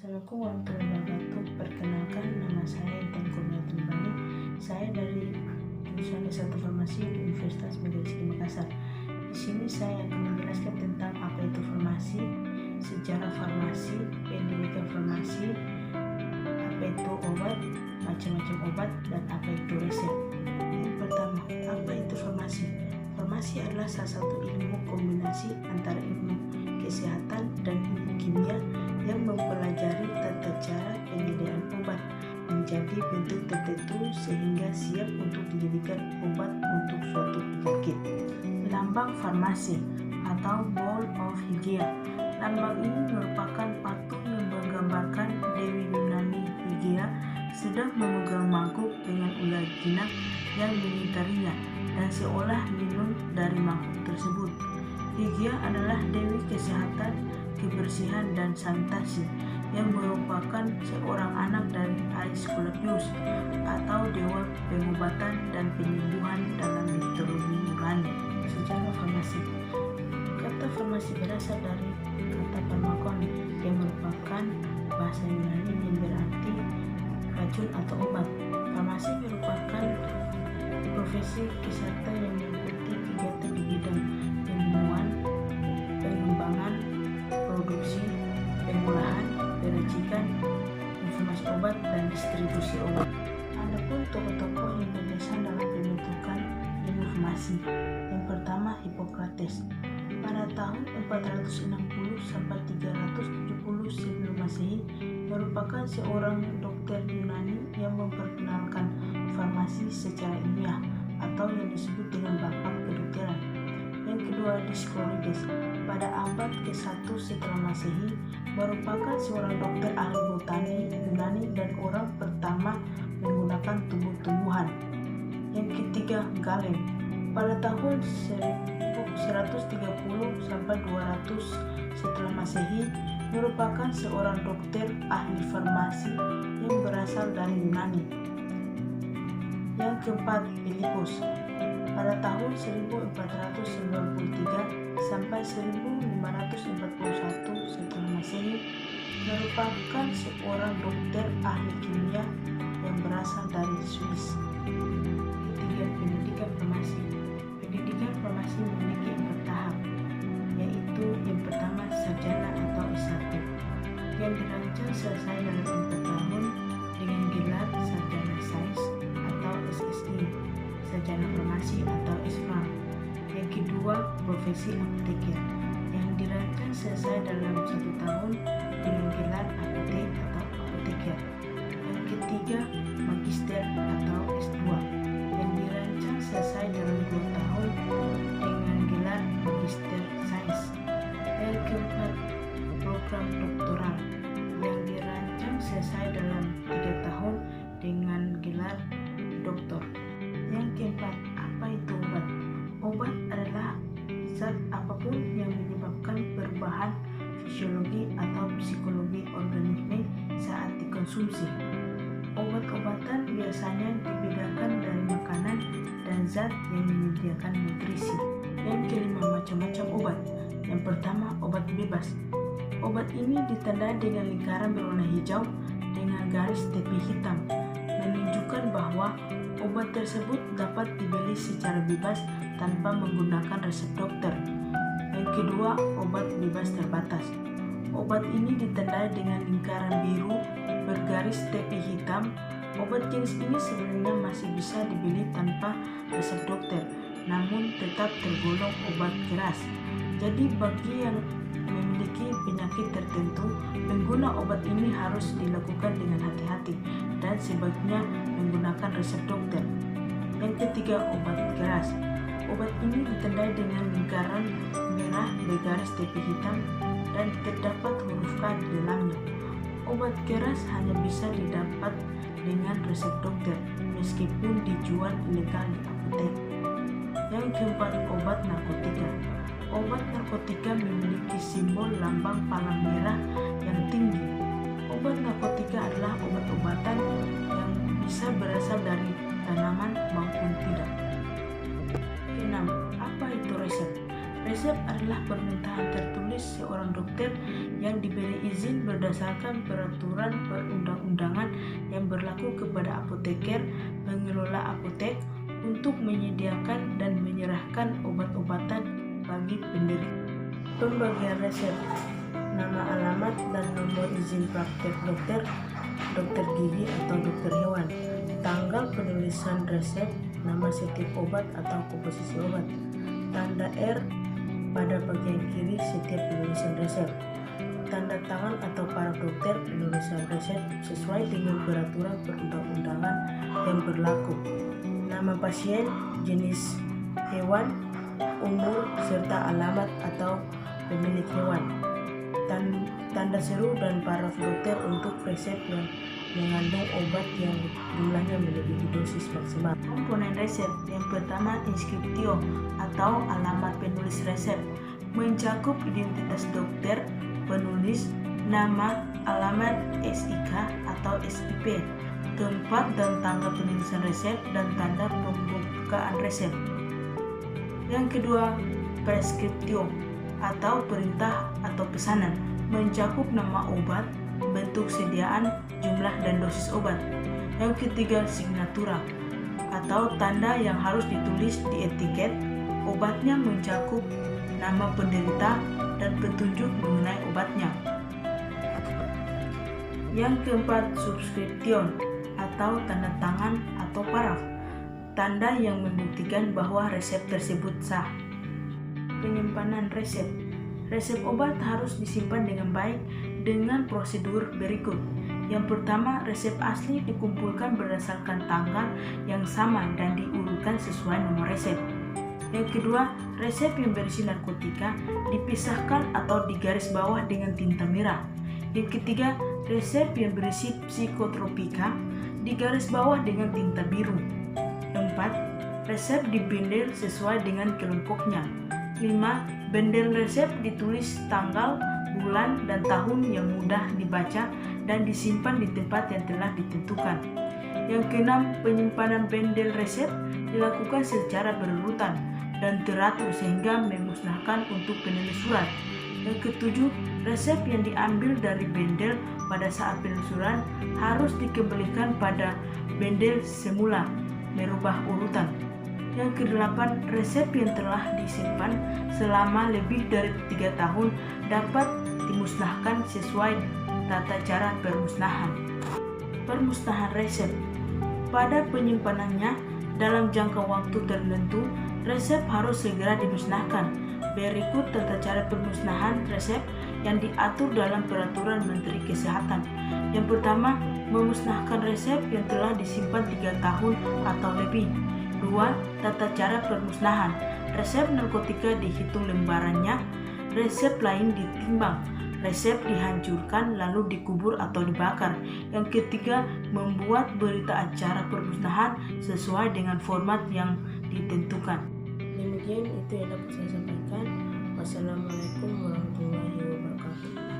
Assalamualaikum warahmatullahi wabarakatuh. Perkenalkan, nama saya Intan Kurniati Bani. Saya dari jurusan S1 Farmasi di Universitas Medan Makassar. Di sini saya akan menjelaskan tentang apa itu farmasi, sejarah farmasi, pendidikan farmasi, apa itu obat, macam-macam obat, dan apa itu resep. Yang pertama, apa itu farmasi? Farmasi adalah salah satu ilmu kombinasi antara ilmu kesehatan dan ilmu kimia yang mempelajari tata cara penyediaan obat menjadi bentuk tertentu sehingga siap untuk dijadikan obat untuk suatu penyakit. Lambang farmasi atau Bowl of Hygieia. Lambang ini merupakan patung yang menggambarkan Dewi Yunani Hygieia sedang memegang mangkuk dengan ular jinak yang mengitarinya dan seolah minum dari mangkuk tersebut. Hygieia adalah dewi kesehatan, kebersihan, dan sanitasi yang merupakan seorang anak dari Aesculapius atau dewa pengobatan dan penyembuhan dalam mitologi Yunani. Sejarah farmasi. Kata farmasi berasal dari kata pharmakon yang merupakan bahasa Yunani yang berarti racun atau obat. Farmasi merupakan profesi kesehatan yang meliputi kegiatan di bidang penemuan, pengembangan, produksi, pengolahan, peracikan, informasi obat, dan distribusi obat. Adapun tokoh-tokoh yang berjasa dalam pembentukan ilmu farmasi. Yang pertama, Hippocrates. Pada tahun 460 sampai 370 sebelum Masehi, merupakan seorang dokter Yunani yang memperkenalkan farmasi secara ilmiah atau yang disebut dengan bapak kedokteran. Yang kedua, Dioscorides. Pada abad ke-1 setelah Masehi, merupakan seorang dokter ahli botani Yunani dan orang pertama menggunakan tumbuh-tumbuhan. Yang ketiga, Galen. Pada tahun 130 sampai 200 setelah Masehi, merupakan seorang dokter ahli farmasi yang berasal dari Yunani. Yang keempat, Philippus. Pada tahun 1493 sampai 1541 setelah Masehi, merupakan seorang dokter ahli kimia yang berasal dari Swiss. Ketiga, pendidikan farmasi. Pendidikan farmasi memiliki 4 tahap, yaitu yang pertama sarjana atau S1, yang dirancang selesai dalam 4 tahun dengan gelar sarjana sains atau SSI, sarjana farmasi atau S.Pharm. Yang kedua, profesi apoteker, yang dirancang selesai dalam 1 tahun dengan gelar apotek atau apoteker. Yang ketiga, magister atau S2, yang dirancang selesai dalam 2 tahun dengan gelar magister sains. Yang keempat, program doktoral, yang dirancang selesai dalam 3 tahun dengan gelar doktor. Yang keempat, apa itu obat? Obat adalah zat apapun yang menyebabkan perubahan fisiologi atau psikologi organisme saat dikonsumsi. Obat-obatan biasanya dibedakan dari makanan dan zat yang menyediakan nutrisi. Yang kelima, macam-macam obat. Yang pertama, obat bebas. Obat ini ditandai dengan lingkaran berwarna hijau dengan garis tepi hitam, menunjukkan bahwa obat tersebut dapat dibeli secara bebas tanpa menggunakan resep dokter. Yang kedua, obat bebas terbatas. Obat ini ditandai dengan lingkaran biru bergaris tepi hitam. Obat jenis ini sebenarnya masih bisa dibeli tanpa resep dokter, namun tetap tergolong obat keras. Jadi bagi yang memiliki penyakit tertentu, pengguna obat ini harus dilakukan dengan hati-hati dan sebaiknya menggunakan resep dokter. Yang ketiga, obat keras. Obat ini ditandai dengan lingkaran merah bergaris tepi hitam dan terdapat huruf K di dalamnya. Obat keras hanya bisa didapat dengan resep dokter meskipun dijual ilegal di apotek. Yang keempat, obat narkotika. Obat narkotika memiliki simbol lambang palang merah yang tinggi. Obat narkotika adalah obat-obatan yang bisa berasal dari tanaman maupun tidak. 6. Apa itu resep? Resep adalah permintaan tertulis seorang dokter yang diberi izin berdasarkan peraturan perundang-undangan yang berlaku kepada apoteker pengelola apotek untuk menyediakan dan menyerahkan obat-obatan bagi penderita. Pembagian resep, nama, alamat, dan nomor izin praktek dokter, dokter gigi atau dokter hewan, tanggal penulisan resep, nama setiap obat atau komposisi obat, tanda R pada bagian kiri setiap penulisan resep, tanda tangan atau para dokter penulisan resep sesuai dengan peraturan perundang-undangan yang berlaku, nama pasien, jenis hewan, umur, serta alamat atau pemilik hewan, tanda seru dan paraf dokter untuk resep yang mengandung obat yang jumlahnya melebihi dosis maksimal. Komponen resep yang pertama, inskriptio atau alamat penulis resep, mencakup identitas dokter penulis, nama, alamat, SIK atau SIP, tempat dan tanggal penulisan resep, dan tanda pembukaan resep. Yang kedua, preskriptio atau perintah atau pesanan, mencakup nama obat, bentuk sediaan, jumlah dan dosis obat. Yang ketiga, signatura atau tanda yang harus ditulis di etiket obatnya, mencakup nama penderita dan petunjuk mengenai obatnya. Yang keempat, subscription atau tanda tangan atau paraf, tanda yang membuktikan bahwa resep tersebut sah. Penyimpanan resep. Resep obat harus disimpan dengan baik dengan prosedur berikut. Yang pertama, resep asli dikumpulkan berdasarkan tanggal yang sama dan diurutkan sesuai nomor resep. Yang kedua, resep yang berisi narkotika dipisahkan atau digaris bawah dengan tinta merah. Yang ketiga, resep yang berisi psikotropika digaris bawah dengan tinta biru. 4. Resep dibendel sesuai dengan kelompoknya. 5. Bendel resep ditulis tanggal, bulan, dan tahun yang mudah dibaca dan disimpan di tempat yang telah ditentukan. Yang keenam, penyimpanan bendel resep dilakukan secara berurutan dan teratur sehingga memusnahkan untuk penelusuran. Yang ketujuh, resep yang diambil dari bendel pada saat penelusuran harus dikembalikan pada bendel semula, merubah urutan. Yang kedelapan, resep yang telah disimpan selama lebih dari 3 tahun dapat dimusnahkan sesuai tata cara permusnahan. Permusnahan resep. Pada penyimpanannya dalam jangka waktu tertentu, resep harus segera dimusnahkan. Berikut tata cara permusnahan resep yang diatur dalam Peraturan Menteri Kesehatan. Yang pertama, memusnahkan resep yang telah disimpan 3 tahun atau lebih. 2. Tata cara permusnahan. Resep narkotika dihitung lembarannya, resep lain ditimbang, resep dihancurkan lalu dikubur atau dibakar. Yang ketiga, membuat berita acara permusnahan sesuai dengan format yang ditentukan. Demikian itu yang dapat saya sampaikan. Wassalamualaikum warahmatullahi wabarakatuh.